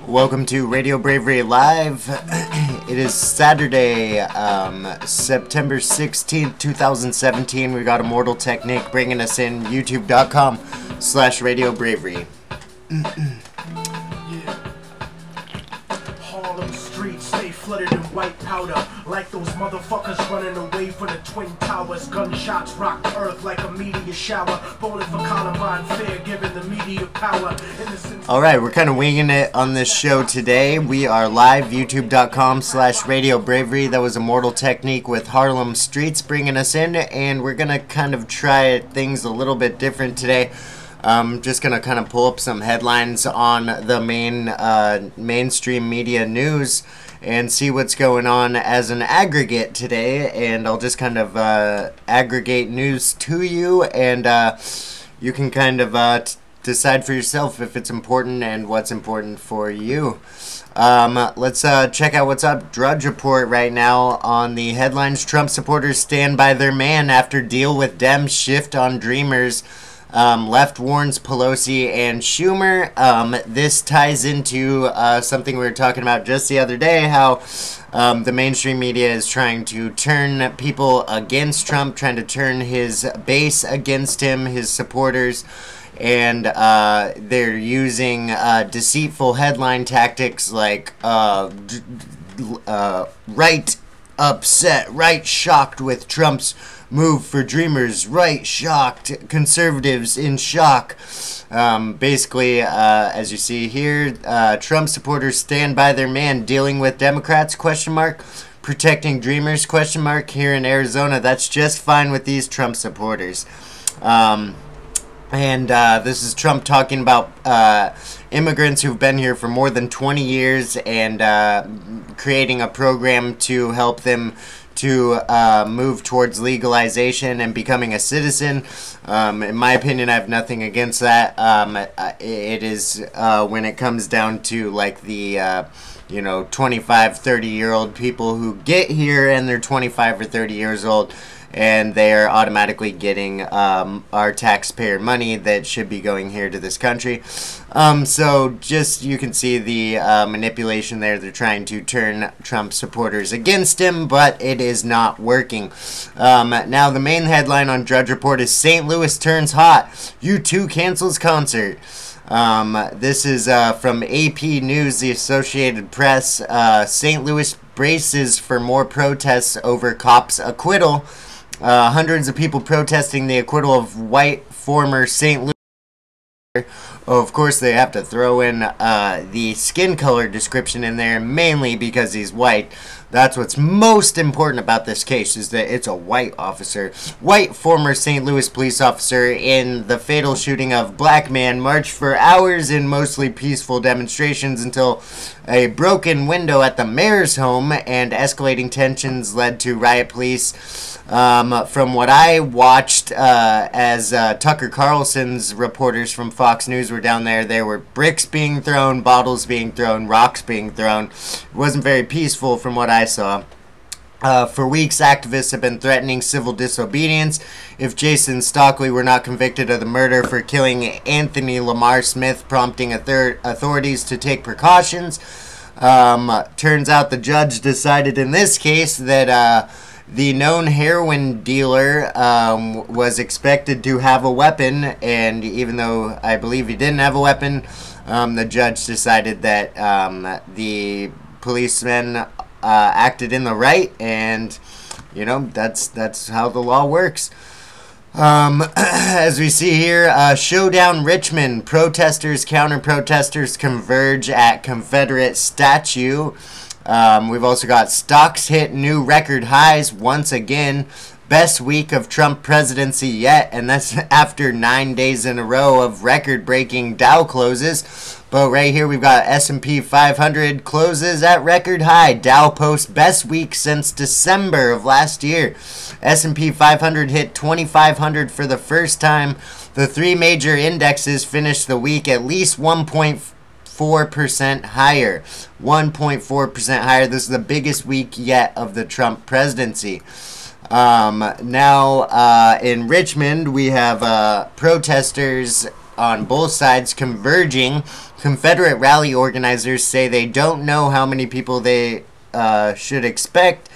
Welcome to Radio Bravery Live. It is Saturday, September 16th, 2017. We got Immortal Technique bringing us in, youtube.com/RadioBravery. Harlem streets stay flooded in white powder, like those motherfuckers running away from the Twin Towers. Gunshots rock the earth like a meteor shower. Bowling for Columbine fear, giving the media power. Alright, we're kind of winging it on this show today. We are live, youtube.com/RadioBravery. That was Immortal Technique with Harlem Streets bringing us in, and we're going to kind of try things a little bit different today. Just going to kind of pull up some headlines on the mainstream media news and see what's going on as an aggregate today. And I'll just kind of aggregate news to you, and you can kind of decide for yourself if it's important and what's important for you. Let's check out what's up. Drudge Report right now on the headlines. Trump supporters stand by their man after deal with Dems shift on Dreamers. Left warns Pelosi and Schumer. This ties into something we were talking about just the other day, how the mainstream media is trying to turn people against Trump, trying to turn his base against him, his supporters, and they're using deceitful headline tactics like right upset, right shocked with Trump's move for Dreamers, right shocked, conservatives in shock. Basically, as you see here, Trump supporters stand by their man, dealing with Democrats, question mark, protecting Dreamers, question mark, here in Arizona. That's just fine with these Trump supporters. This is Trump talking about immigrants who've been here for more than 20 years and creating a program to help them to move towards legalization and becoming a citizen. In my opinion, I have nothing against that. It is when it comes down to like the 25, 30-year-old people who get here and they're 25 or 30 years old, and they are automatically getting our taxpayer money that should be going here to this country. So just, you can see the manipulation there. They're trying to turn Trump supporters against him, but it is not working. Now, the main headline on Drudge Report is St. Louis turns hot. U2 cancels concert. This is from AP News, the Associated Press. St. Louis braces for more protests over cops' acquittal. Hundreds of people protesting the acquittal of white former St. Louis. Of course, they have to throw in the skin color description in there, mainly because he's white. That's what's most important about this case, is that it's a white officer. White former St. Louis police officer in the fatal shooting of black man marched for hours in mostly peaceful demonstrations until a broken window at the mayor's home and escalating tensions led to riot police. From what I watched as Tucker Carlson's reporters from Fox News were down there were bricks being thrown, bottles being thrown, rocks being thrown. It wasn't very peaceful from what I saw. For weeks, activists have been threatening civil disobedience if Jason Stockley were not convicted of the murder for killing Anthony Lamar Smith, prompting authorities to take precautions. Turns out the judge decided in this case that the known heroin dealer was expected to have a weapon, and even though I believe he didn't have a weapon, the judge decided that the policeman acted in the right, and that's how the law works. As we see here, showdown Richmond, protesters, counter-protesters converge at Confederate statue. We've also got stocks hit new record highs once again. Best week of Trump presidency yet, and that's after 9 days in a row of record-breaking Dow closes. But right here we've got S&P 500 closes at record high. Dow posts best week since December of last year. S&P 500 hit 2,500 for the first time. The three major indexes finished the week at least 1.4% higher. 1.4% higher. This is the biggest week yet of the Trump presidency. Now, in Richmond, we have protesters on both sides converging. Confederate rally organizers say they don't know how many people they should expect.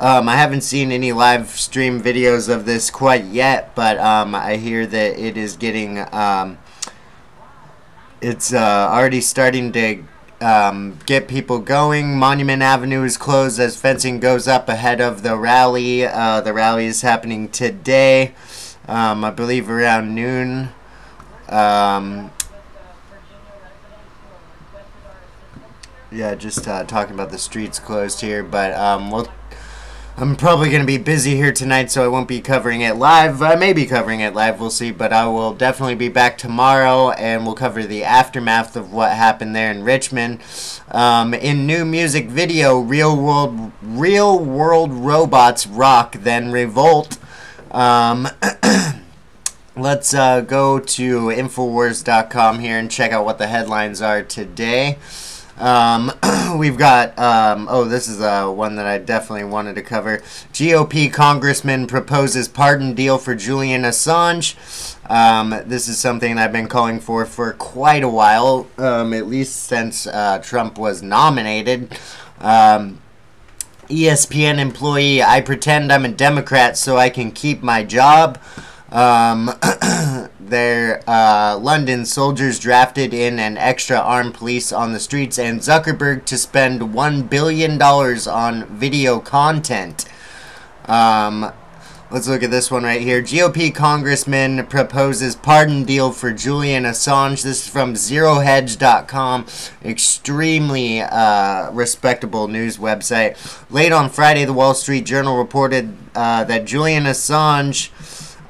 I haven't seen any live stream videos of this quite yet, but I hear that it is getting, it's already starting to get people going. Monument Avenue is closed as fencing goes up ahead of the rally. The rally is happening today, I believe around noon. Yeah, just talking about the streets closed here, but I'm probably going to be busy here tonight, so I won't be covering it live. I may be covering it live, we'll see, but I will definitely be back tomorrow, and we'll cover the aftermath of what happened there in Richmond. In new music video, Real World Robots Rock, Then Revolt. Let's go to Infowars.com here and check out what the headlines are today. We've got, this is one that I definitely wanted to cover. GOP congressman proposes pardon deal for Julian Assange. This is something I've been calling for quite a while, at least since Trump was nominated. ESPN employee, I pretend I'm a Democrat so I can keep my job. London soldiers drafted in an extra armed police on the streets, and Zuckerberg to spend $1 billion on video content. Let's look at this one right here. GOP congressman proposes pardon deal for Julian Assange. This is from ZeroHedge.com. Extremely respectable news website. Late on Friday, the Wall Street Journal reported that Julian Assange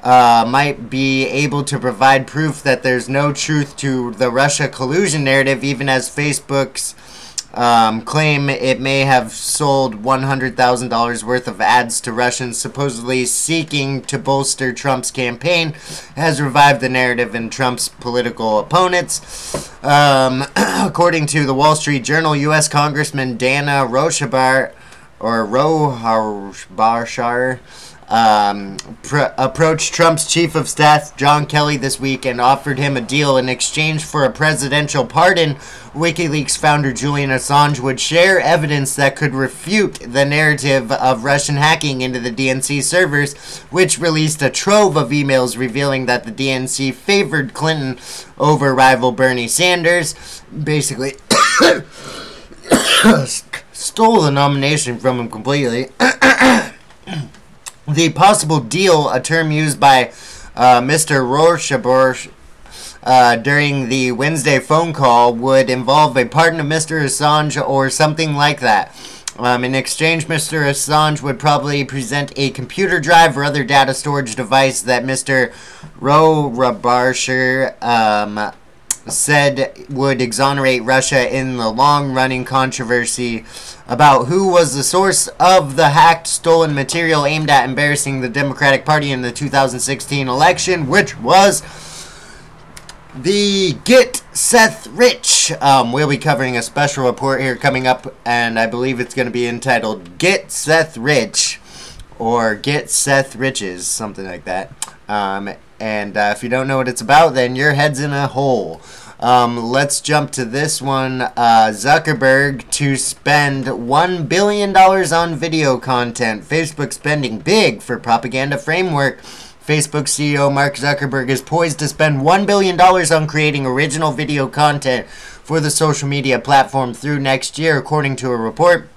might be able to provide proof that there's no truth to the Russia collusion narrative, even as Facebook's claim it may have sold $100,000 worth of ads to Russians supposedly seeking to bolster Trump's campaign has revived the narrative in Trump's political opponents. According to the Wall Street Journal, U.S. Congressman Dana Rohrabacher, approached Trump's chief of staff, John Kelly, this week and offered him a deal in exchange for a presidential pardon. WikiLeaks founder Julian Assange would share evidence that could refute the narrative of Russian hacking into the DNC servers, which released a trove of emails revealing that the DNC favored Clinton over rival Bernie Sanders. Basically, stole the nomination from him completely. The possible deal, a term used by Mr. Rohrabacher during the Wednesday phone call, would involve a pardon of Mr. Assange or something like that. In exchange, Mr. Assange would probably present a computer drive or other data storage device that Mr. Rohrabacher said would exonerate Russia in the long-running controversy about who was the source of the hacked, stolen material aimed at embarrassing the Democratic Party in the 2016 election, which was the Get Seth Rich. We'll be covering a special report here coming up, and I believe it's going to be entitled Get Seth Rich, or Get Seth Riches, something like that. And if you don't know what it's about, then your head's in a hole. Let's jump to this one. Zuckerberg to spend $1 billion on video content. Facebook spending big for propaganda framework. Facebook CEO Mark Zuckerberg is poised to spend $1 billion on creating original video content for the social media platform through next year, according to a report.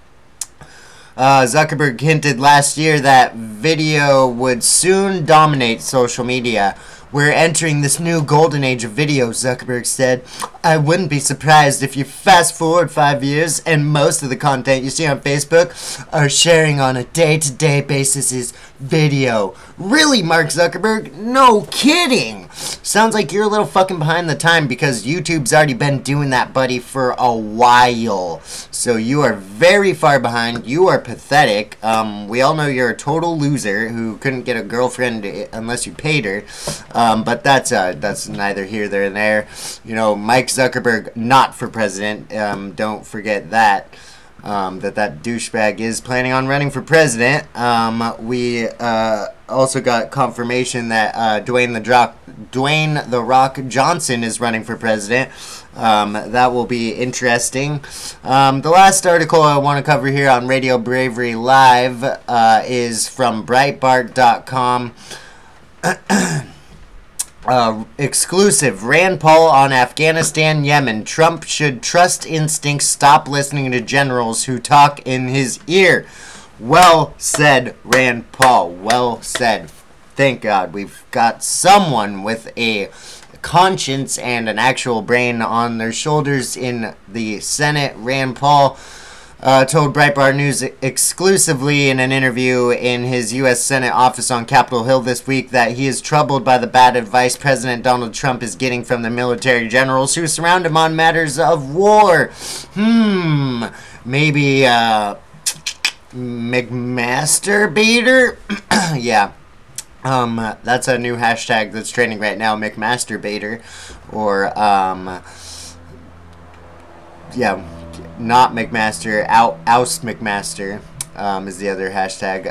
Zuckerberg hinted last year that video would soon dominate social media. We're entering this new golden age of video, Zuckerberg said. I wouldn't be surprised if you fast forward 5 years and most of the content you see on Facebook are sharing on a day-to-day basis is video. Really, Mark Zuckerberg? No kidding! Sounds like you're a little fucking behind the time because YouTube's already been doing that, buddy, for a while. So you are very far behind. You are pathetic. We all know you're a total loser who couldn't get a girlfriend unless you paid her. But that's neither here nor there. You know, Mike Zuckerberg not for president. Don't forget that. that douchebag is planning on running for president. We also got confirmation that Dwayne The Rock Johnson is running for president. That will be interesting. The last article I want to cover here on Radio Bravery Live is from Breitbart.com. Exclusive. Rand Paul on Afghanistan, Yemen. Trump should trust instincts, stop listening to generals who talk in his ear. Well said, Rand Paul. Well said. Thank God we've got someone with a conscience and an actual brain on their shoulders in the Senate. Rand Paul told Breitbart News exclusively in an interview in his U.S. Senate office on Capitol Hill this week that he is troubled by the bad advice President Donald Trump is getting from the military generals who surround him on matters of war. Maybe McMasterbator? Yeah. That's a new hashtag that's trending right now, McMasterbator. Or, yeah, not McMaster, oust McMaster, is the other hashtag.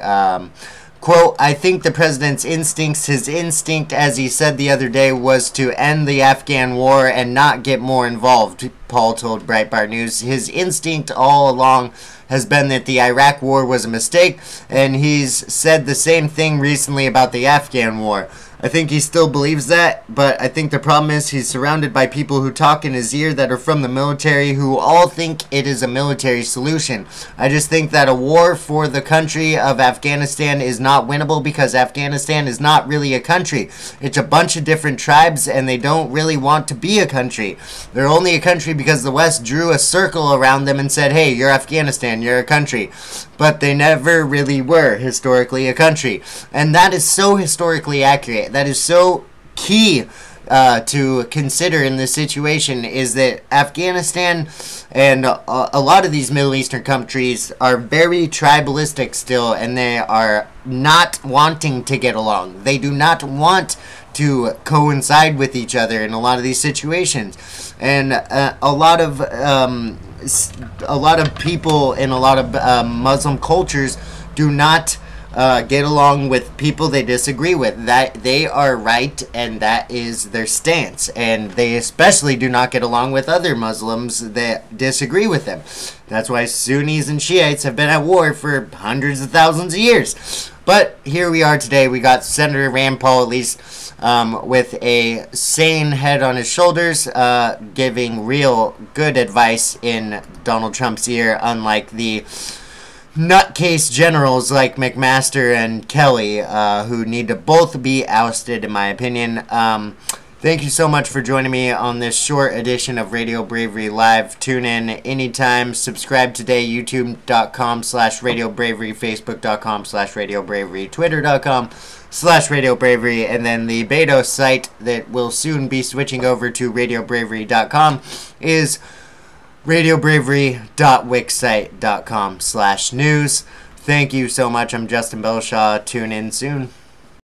Quote, I think the president's instincts, his instinct, as he said the other day, was to end the Afghan war and not get more involved, Paul told Breitbart News. His instinct all along has been that the Iraq war was a mistake, and he's said the same thing recently about the Afghan war. I think he still believes that, but I think the problem is he's surrounded by people who talk in his ear that are from the military who all think it is a military solution. I just think that a war for the country of Afghanistan is not winnable because Afghanistan is not really a country. It's a bunch of different tribes and they don't really want to be a country. They're only a country because the West drew a circle around them and said, hey, you're Afghanistan, you're a country. But they never really were historically a country. And that is so historically accurate. That is so key to consider in this situation, is that Afghanistan and a lot of these Middle Eastern countries are very tribalistic still, and they are not wanting to get along. They do not want to coincide with each other in a lot of these situations. And a lot of people in a lot of Muslim cultures do not get along with people they disagree with. That they are right, and that is their stance. And they especially do not get along with other Muslims that disagree with them. That's why Sunnis and Shiites have been at war for hundreds of thousands of years. But here we are today. We got Senator Rand Paul, at least, with a sane head on his shoulders, giving real good advice in Donald Trump's ear, unlike the nutcase generals like McMaster and Kelly, who need to both be ousted, in my opinion. Thank you so much for joining me on this short edition of Radio Bravery Live. Tune in anytime. Subscribe today, youtube.com/RadioBravery, Facebook.com/RadioBravery, Twitter.com/RadioBravery, and then the beta site that will soon be switching over to RadioBravery.com is radiobravery.wixsite.com/news. Thank you so much. I'm Justin Belshaw. Tune in soon.